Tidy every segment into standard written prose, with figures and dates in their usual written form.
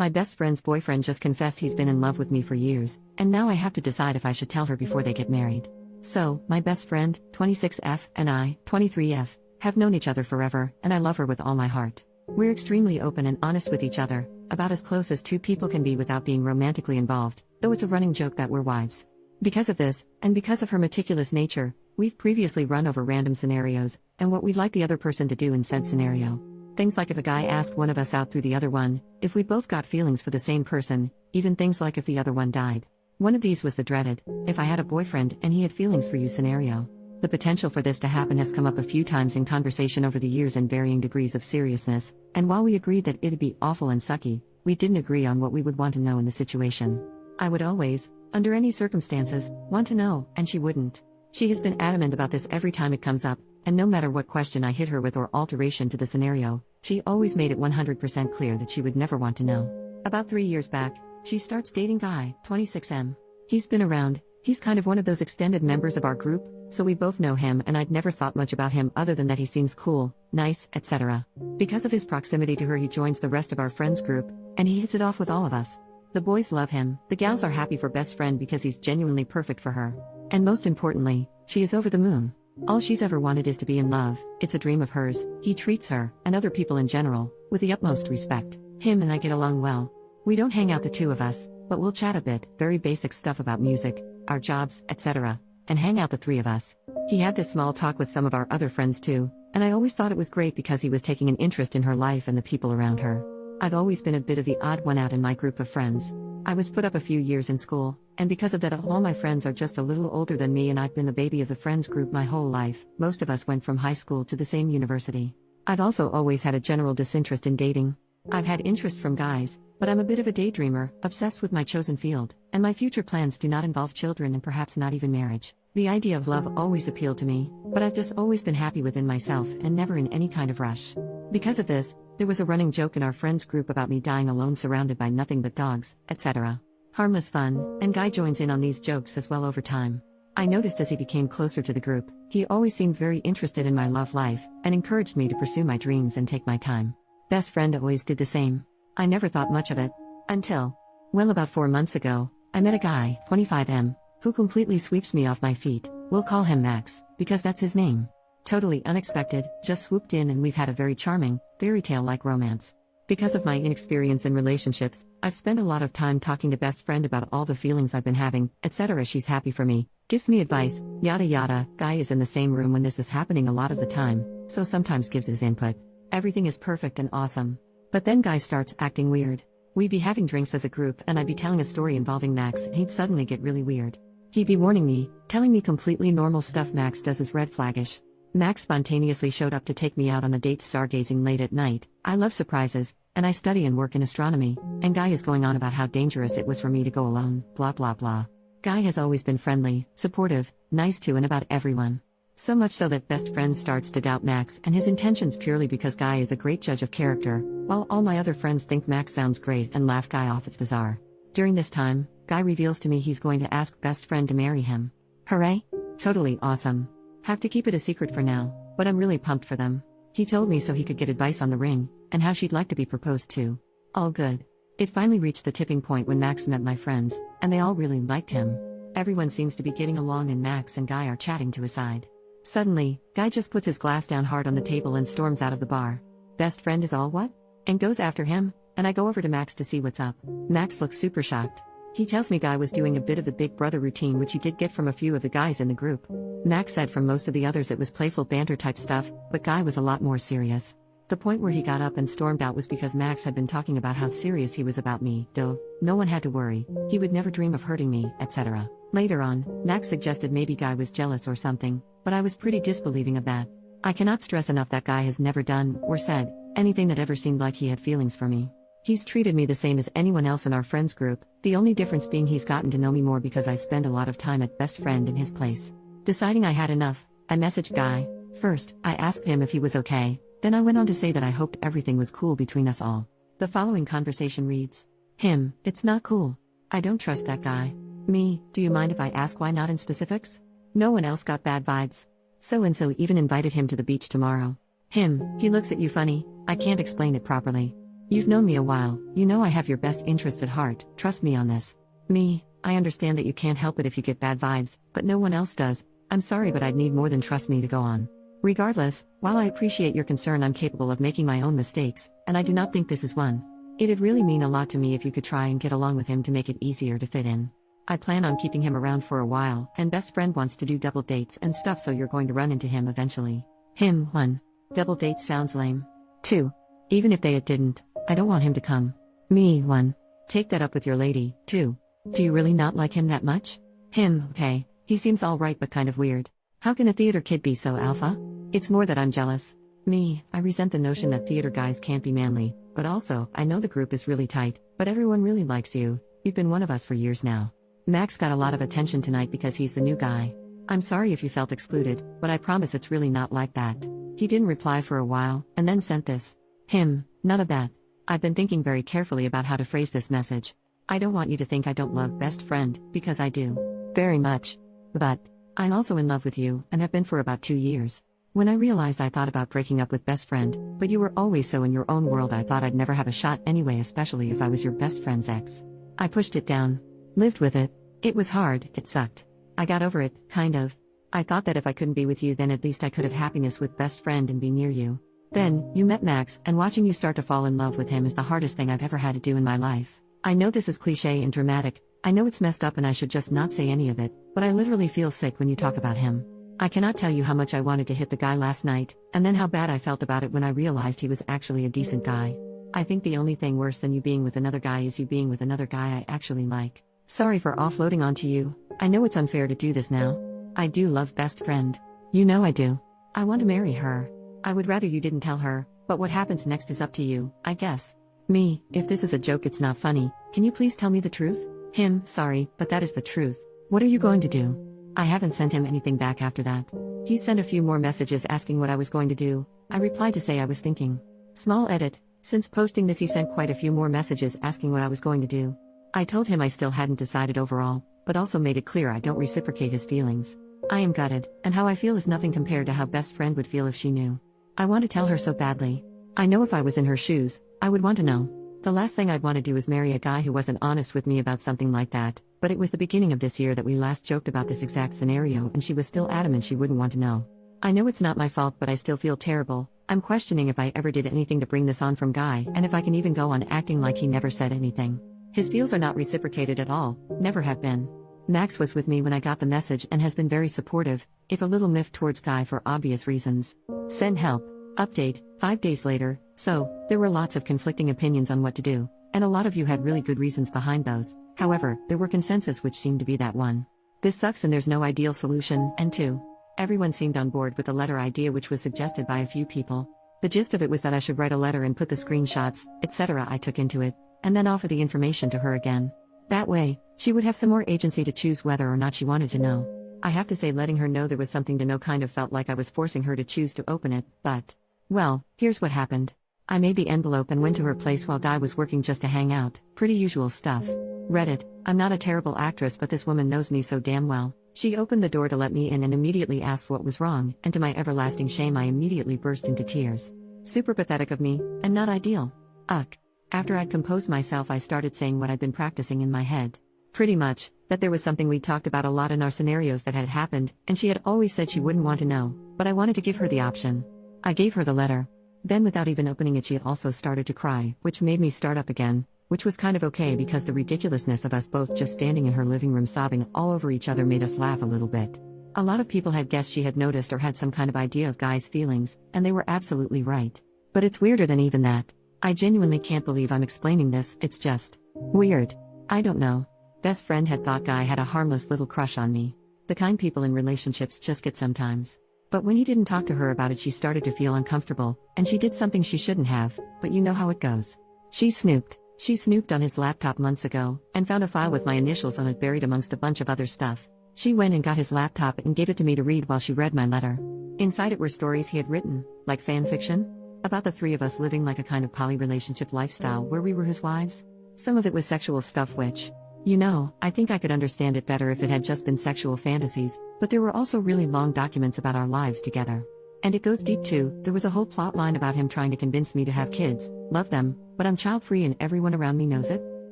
My best friend's boyfriend just confessed he's been in love with me for years, and now I have to decide if I should tell her before they get married. So, my best friend, 26F, and I, 23F, have known each other forever, and I love her with all my heart. We're extremely open and honest with each other, about as close as two people can be without being romantically involved, though it's a running joke that we're wives. Because of this, and because of her meticulous nature, we've previously run over random scenarios, and what we'd like the other person to do in said scenario. Things like if a guy asked one of us out through the other one, if we both got feelings for the same person, even things like if the other one died. One of these was the dreaded, if I had a boyfriend and he had feelings for you scenario. The potential for this to happen has come up a few times in conversation over the years in varying degrees of seriousness, and while we agreed that it'd be awful and sucky, we didn't agree on what we would want to know in the situation. I would always, under any circumstances, want to know, and she wouldn't. She has been adamant about this every time it comes up, and no matter what question I hit her with or alteration to the scenario, she always made it 100% clear that she would never want to know. About 3 years back, she starts dating Guy, 26M. He's been around, he's kind of one of those extended members of our group, so we both know him and I'd never thought much about him other than that he seems cool, nice, etc. Because of his proximity to her he joins the rest of our friends group, and he hits it off with all of us. The boys love him, the gals are happy for best friend because he's genuinely perfect for her. And most importantly, she is over the moon. All she's ever wanted is to be in love, it's a dream of hers. He treats her, and other people in general, with the utmost respect. Him and I get along well. We don't hang out the two of us, but we'll chat a bit, very basic stuff about music, our jobs, etc. And hang out the three of us. He had this small talk with some of our other friends too, and I always thought it was great because he was taking an interest in her life and the people around her. I've always been a bit of the odd one out in my group of friends. I was put up a few years in school, and because of that all my friends are just a little older than me and I've been the baby of the friends group my whole life. Most of us went from high school to the same university. I've also always had a general disinterest in dating. I've had interest from guys, but I'm a bit of a daydreamer, obsessed with my chosen field, and my future plans do not involve children and perhaps not even marriage. The idea of love always appealed to me, but I've just always been happy within myself and never in any kind of rush. Because of this, there was a running joke in our friends group about me dying alone surrounded by nothing but dogs, etc. Harmless fun, and Guy joins in on these jokes as well over time. I noticed as he became closer to the group, he always seemed very interested in my love life, and encouraged me to pursue my dreams and take my time. Best friend always did the same. I never thought much of it. Until, well, about 4 months ago, I met a guy, 25M, who completely sweeps me off my feet. We'll call him Max, because that's his name. Totally unexpected, just swooped in and we've had a very charming, fairy tale-like romance. Because of my inexperience in relationships, I've spent a lot of time talking to best friend about all the feelings I've been having, etc. She's happy for me, gives me advice, yada yada. Guy is in the same room when this is happening a lot of the time, so sometimes gives his input. Everything is perfect and awesome. But then Guy starts acting weird. We'd be having drinks as a group and I'd be telling a story involving Max and he'd suddenly get really weird. He'd be warning me, telling me completely normal stuff Max does is red flaggish. Max spontaneously showed up to take me out on a date stargazing late at night. I love surprises, and I study and work in astronomy, and Guy is going on about how dangerous it was for me to go alone, blah blah blah. Guy has always been friendly, supportive, nice to and about everyone. So much so that best friend starts to doubt Max and his intentions purely because Guy is a great judge of character, while all my other friends think Max sounds great and laugh Guy off. It's bizarre. During this time, Guy reveals to me he's going to ask best friend to marry him. Hooray! Totally awesome. Have to keep it a secret for now, but I'm really pumped for them. He told me so he could get advice on the ring, and how she'd like to be proposed to. All good. It finally reached the tipping point when Max met my friends, and they all really liked him. Everyone seems to be getting along and Max and Guy are chatting to his side. Suddenly, Guy just puts his glass down hard on the table and storms out of the bar. Best friend is all what? And goes after him, and I go over to Max to see what's up. Max looks super shocked. He tells me Guy was doing a bit of the big brother routine which he did get from a few of the guys in the group. Max said from most of the others it was playful banter type stuff, but Guy was a lot more serious. The point where he got up and stormed out was because Max had been talking about how serious he was about me, though, no one had to worry, he would never dream of hurting me, etc. Later on, Max suggested maybe Guy was jealous or something, but I was pretty disbelieving of that. I cannot stress enough that Guy has never done, or said, anything that ever seemed like he had feelings for me. He's treated me the same as anyone else in our friends group, the only difference being he's gotten to know me more because I spend a lot of time at best friend in his place. Deciding I had enough, I messaged Guy. First, I asked him if he was okay, then I went on to say that I hoped everything was cool between us all. The following conversation reads: him, it's not cool. I don't trust that guy. Me, do you mind if I ask why not in specifics? No one else got bad vibes. So-and-so even invited him to the beach tomorrow. Him, he looks at you funny, I can't explain it properly. You've known me a while, you know I have your best interest at heart, trust me on this. Me, I understand that you can't help it if you get bad vibes, but no one else does. I'm sorry, but I'd need more than trust me to go on. Regardless, while I appreciate your concern, I'm capable of making my own mistakes, and I do not think this is one. It'd really mean a lot to me if you could try and get along with him to make it easier to fit in. I plan on keeping him around for a while, and best friend wants to do double dates and stuff, so you're going to run into him eventually. Him, 1. Double dates sounds lame. 2. Even if they didn't, I don't want him to come. Me, 1. Take that up with your lady. 2. Do you really not like him that much? Him, okay, he seems alright but kind of weird. How can a theater kid be so alpha? It's more that I'm jealous. Me, I resent the notion that theater guys can't be manly, but also, I know the group is really tight, but everyone really likes you. You've been one of us for years now. Max got a lot of attention tonight because he's the new guy. I'm sorry if you felt excluded, but I promise it's really not like that. He didn't reply for a while, and then sent this. Him, none of that. I've been thinking very carefully about how to phrase this message. I don't want you to think I don't love best friend, because I do. Very much. But, I'm also in love with you, and have been for about 2 years. When I realized, I thought about breaking up with best friend, but you were always so in your own world, I thought I'd never have a shot anyway, especially if I was your best friend's ex. I pushed it down. Lived with it. It was hard, it sucked. I got over it, kind of. I thought that if I couldn't be with you, then at least I could have happiness with best friend and be near you. Then, you met Max, and watching you start to fall in love with him is the hardest thing I've ever had to do in my life. I know this is cliche and dramatic, I know it's messed up and I should just not say any of it, but I literally feel sick when you talk about him. I cannot tell you how much I wanted to hit the guy last night, and then how bad I felt about it when I realized he was actually a decent guy. I think the only thing worse than you being with another guy is you being with another guy I actually like. Sorry for offloading onto you. I know it's unfair to do this now. I do love best friend. You know I do. I want to marry her. I would rather you didn't tell her, but what happens next is up to you, I guess. Me, if this is a joke, it's not funny. Can you please tell me the truth? Him, sorry, but that is the truth. What are you going to do? I haven't sent him anything back after that. He sent a few more messages asking what I was going to do. I replied to say I was thinking. Small edit. Since posting this, he sent quite a few more messages asking what I was going to do. I told him I still hadn't decided overall, but also made it clear I don't reciprocate his feelings. I am gutted, and how I feel is nothing compared to how best friend would feel if she knew. I want to tell her so badly. I know if I was in her shoes, I would want to know. The last thing I'd want to do is marry a guy who wasn't honest with me about something like that, but it was the beginning of this year that we last joked about this exact scenario, and she was still adamant she wouldn't want to know. I know it's not my fault, but I still feel terrible. I'm questioning if I ever did anything to bring this on from Guy, and if I can even go on acting like he never said anything. His feels are not reciprocated at all, never have been. Max was with me when I got the message and has been very supportive, if a little miffed towards Guy for obvious reasons. Send help. Update, 5 days later. So, there were lots of conflicting opinions on what to do, and a lot of you had really good reasons behind those. However, there were consensus which seemed to be that 1. This sucks and there's no ideal solution, and 2. Everyone seemed on board with the letter idea, which was suggested by a few people. The gist of it was that I should write a letter and put the screenshots, etc. I took into it, and then offer the information to her again. That way, she would have some more agency to choose whether or not she wanted to know. I have to say, letting her know there was something to know kind of felt like I was forcing her to choose to open it, but... well, here's what happened. I made the envelope and went to her place while Guy was working just to hang out, pretty usual stuff. Read it. I'm not a terrible actress, but this woman knows me so damn well. She opened the door to let me in and immediately asked what was wrong, and to my everlasting shame I immediately burst into tears. Super pathetic of me, and not ideal. Ugh. After I'd composed myself, I started saying what I'd been practicing in my head. Pretty much, that there was something we'd talked about a lot in our scenarios that had happened, and she had always said she wouldn't want to know, but I wanted to give her the option. I gave her the letter. Then without even opening it, she also started to cry, which made me start up again, which was kind of okay because the ridiculousness of us both just standing in her living room sobbing all over each other made us laugh a little bit. A lot of people had guessed she had noticed or had some kind of idea of Guy's feelings, and they were absolutely right. But it's weirder than even that. I genuinely can't believe I'm explaining this, it's just weird. I don't know. Best friend had thought Guy had a harmless little crush on me. The kind people in relationships just get sometimes. But when he didn't talk to her about it, she started to feel uncomfortable, and she did something she shouldn't have, but you know how it goes. She snooped. She snooped on his laptop months ago, and found a file with my initials on it buried amongst a bunch of other stuff. She went and got his laptop and gave it to me to read while she read my letter. Inside it were stories he had written, like fan fiction, about the 3 of us living like a kind of poly relationship lifestyle where we were his wives. Some of it was sexual stuff which, you know, I think I could understand it better if it had just been sexual fantasies, but there were also really long documents about our lives together. And it goes deep too. There was a whole plot line about him trying to convince me to have kids, love them, but I'm child free and everyone around me knows it.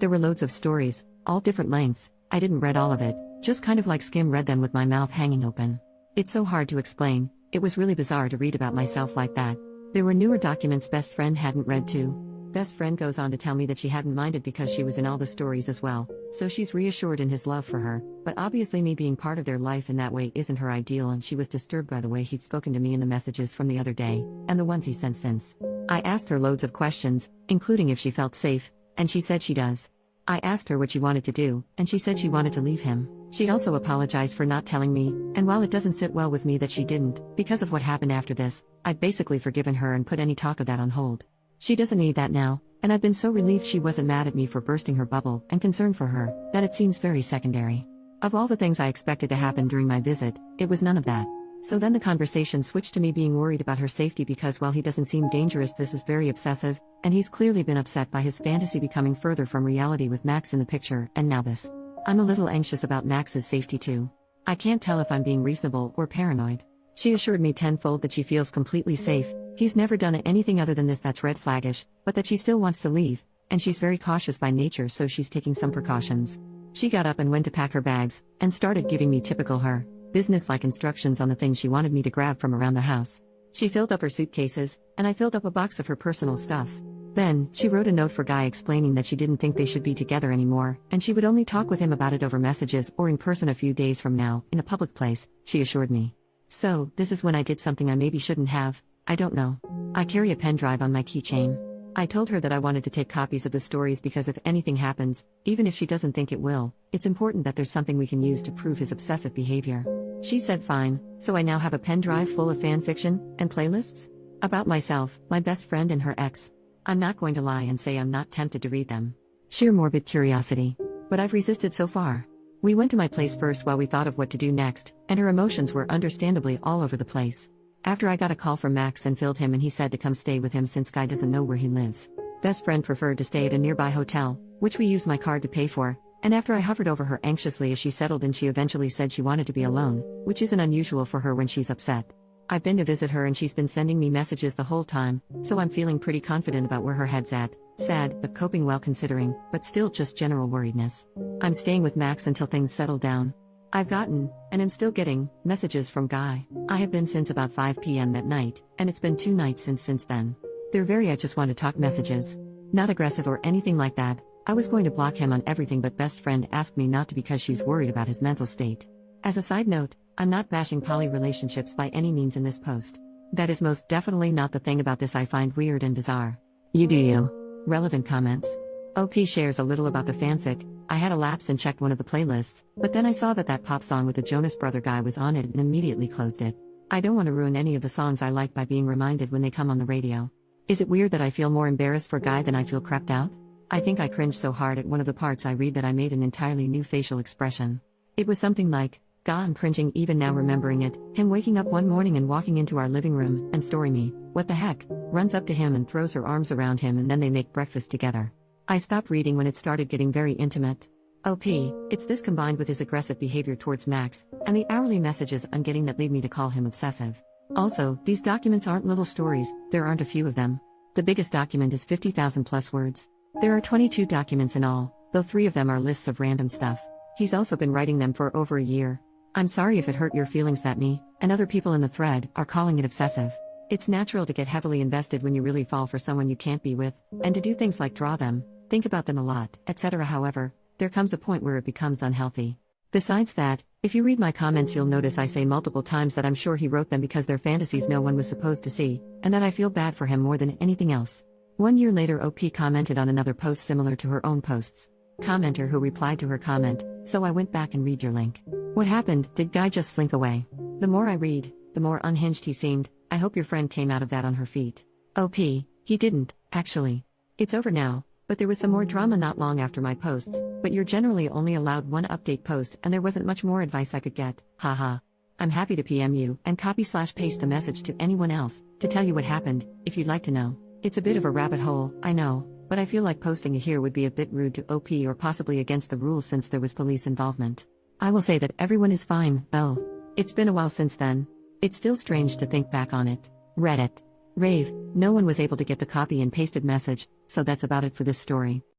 There were loads of stories, all different lengths. I didn't read all of it, just kind of like skim read them with my mouth hanging open. It's so hard to explain. It was really bizarre to read about myself like that. There were newer documents best friend hadn't read too. Best friend goes on to tell me that she hadn't minded because she was in all the stories as well, so she's reassured in his love for her, but obviously me being part of their life in that way isn't her ideal, and she was disturbed by the way he'd spoken to me in the messages from the other day, and the ones he sent since. I asked her loads of questions, including if she felt safe, and she said she does. I asked her what she wanted to do, and she said she wanted to leave him. She also apologized for not telling me, and while it doesn't sit well with me that she didn't, because of what happened after this, I've basically forgiven her and put any talk of that on hold. She doesn't need that now, and I've been so relieved she wasn't mad at me for bursting her bubble and concerned for her, that it seems very secondary. Of all the things I expected to happen during my visit, it was none of that. So then the conversation switched to me being worried about her safety because while he doesn't seem dangerous, this is very obsessive, and he's clearly been upset by his fantasy becoming further from reality with Max in the picture, and now this. I'm a little anxious about Max's safety too. I can't tell if I'm being reasonable or paranoid. She assured me tenfold that she feels completely safe. He's never done anything other than this that's red flaggish, but that she still wants to leave, and she's very cautious by nature, so she's taking some precautions. She got up and went to pack her bags, and started giving me typical her, business-like instructions on the things she wanted me to grab from around the house. She filled up her suitcases, and I filled up a box of her personal stuff. Then, she wrote a note for Guy explaining that she didn't think they should be together anymore, and she would only talk with him about it over messages or in person a few days from now, in a public place, she assured me. So, this is when I did something I maybe shouldn't have. I don't know. I carry a pen drive on my keychain. I told her that I wanted to take copies of the stories because if anything happens, even if she doesn't think it will, it's important that there's something we can use to prove his obsessive behavior. She said fine, so I now have a pen drive full of fan fiction and playlists? About myself, my best friend and her ex. I'm not going to lie and say I'm not tempted to read them. Sheer morbid curiosity. But I've resisted so far. We went to my place first while we thought of what to do next, and her emotions were understandably all over the place. After I got a call from Max and filled him and he said to come stay with him since Guy doesn't know where he lives. Best friend preferred to stay at a nearby hotel, which we used my card to pay for, and after I hovered over her anxiously as she settled in, she eventually said she wanted to be alone, which isn't unusual for her when she's upset. I've been to visit her and she's been sending me messages the whole time, so I'm feeling pretty confident about where her head's at. Sad, but coping well considering, but still just general worriedness. I'm staying with Max until things settle down. I've gotten, and am still getting, messages from Guy. I have been since about 5 p.m. that night, and it's been 2 nights since then. They're very I just want to talk messages. Not aggressive or anything like that. I was going to block him on everything, but best friend asked me not to because she's worried about his mental state. As a side note, I'm not bashing poly relationships by any means in this post. That is most definitely not the thing about this I find weird and bizarre. You do you. Relevant comments. OP shares a little about the fanfic. I had a lapse and checked one of the playlists, but then I saw that pop song with the Jonas Brother guy was on it and immediately closed it. I don't want to ruin any of the songs I like by being reminded when they come on the radio. Is it weird that I feel more embarrassed for Guy than I feel creeped out? I think I cringed so hard at one of the parts I read that I made an entirely new facial expression. It was something like, "God, I'm cringing even now remembering it." Him waking up one morning and walking into our living room, and Story me, what the heck, runs up to him and throws her arms around him and then they make breakfast together. I stopped reading when it started getting very intimate. OP, it's this combined with his aggressive behavior towards Max, and the hourly messages I'm getting that lead me to call him obsessive. Also, these documents aren't little stories, there aren't a few of them. The biggest document is 50,000 plus words. There are 22 documents in all, though 3 of them are lists of random stuff. He's also been writing them for over a year. I'm sorry if it hurt your feelings that me, and other people in the thread, are calling it obsessive. It's natural to get heavily invested when you really fall for someone you can't be with, and to do things like draw them, think about them a lot, etc. However, there comes a point where it becomes unhealthy. Besides that, if you read my comments you'll notice I say multiple times that I'm sure he wrote them because they're fantasies no one was supposed to see, and that I feel bad for him more than anything else. 1 year later OP commented on another post similar to her own posts. Commenter who replied to her comment, "So I went back and read your link. What happened? Did Guy just slink away?" The more I read, the more unhinged he seemed. I hope your friend came out of that on her feet. OP, he didn't, actually. It's over now, but there was some more drama not long after my posts, but you're generally only allowed 1 update post and there wasn't much more advice I could get, haha. I'm happy to PM you and copy/paste the message to anyone else, to tell you what happened, if you'd like to know. It's a bit of a rabbit hole, I know, but I feel like posting it here would be a bit rude to OP or possibly against the rules since there was police involvement. I will say that everyone is fine, though. It's been a while since then. It's still strange to think back on it. Reddit. Rave, no one was able to get the copy and pasted message, so that's about it for this story.